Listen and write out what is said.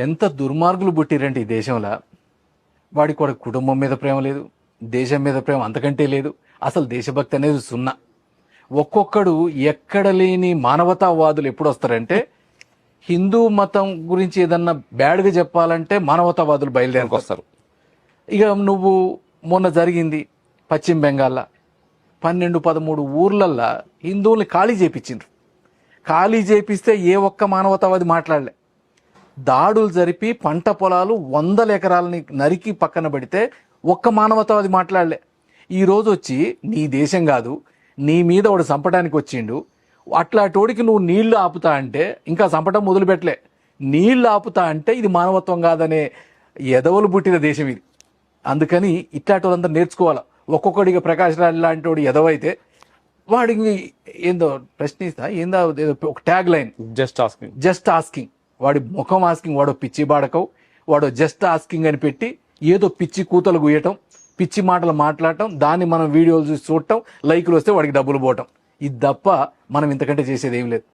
ఎంత దుర్మార్గులు పుట్టిరంటే ఈ దేశంలో వాడికి వాడి కుటుంబం మీద ప్రేమ లేదు, దేశం మీద ప్రేమ అంతకంటే లేదు, అసలు దేశభక్తి అనేది సున్నా. ఒక్కొక్కడు ఎక్కడ లేని మానవతావాదులు ఎప్పుడు వస్తారంటే హిందూ మతం గురించి ఏదన్నా బ్యాడ్గా చెప్పాలంటే మానవతావాదులు బయలుదేరికి వస్తారు. ఇక నువ్వు మొన్న జరిగింది పశ్చిమ బెంగాల్లో 12-13 ఊర్లల్లో హిందువుల్ని ఖాళీ చేపించిండ్రు. ఖాళీ చేపిస్తే ఏ ఒక్క మానవతావాది మాట్లాడలే. దాడులు జరిపి పంట పొలాలు 100 ఎకరాలని నరికి పక్కన పెడితే ఒక్క మానవతావాది మాట్లాడలే. ఈరోజు వచ్చి నీ దేశం కాదు, నీ మీద వాడు చంపడానికి వచ్చిండు, అట్లాంటోడికి నువ్వు నీళ్లు ఆపుతా అంటే ఇంకా చంపటం మొదలుపెట్టలే. నీళ్లు ఆపుతా అంటే ఇది మానవత్వం కాదనే ఎదవలు పుట్టిన దేశం ఇది. అందుకని ఇట్లాంటి వాళ్ళందరూ నేర్చుకోవాలి. ఒక్కొక్కడిగా ప్రకాష్ రాజ్ లాంటి వాడు ఎదవైతే వాడికి ఏందో ప్రశ్నిస్తా ఏందో ఒక ట్యాగ్ లైన్ జస్ట్ ఆస్కింగ్, వాడి ముఖం ఆస్కింగ్, వాడు పిచ్చి బాడకవు, వాడు జస్ట్ ఆస్కింగ్ అని పెట్టి ఏదో పిచ్చి కూతలు గుయ్యటం, పిచ్చి మాటలు మాట్లాడటం, దాన్ని మనం వీడియోలు చూసి చూడటం, లైకులు వస్తే వాడికి డబ్బులు పోవటం. ఇది తప్ప మనం ఇంతకంటే చేసేది ఏం లేదు.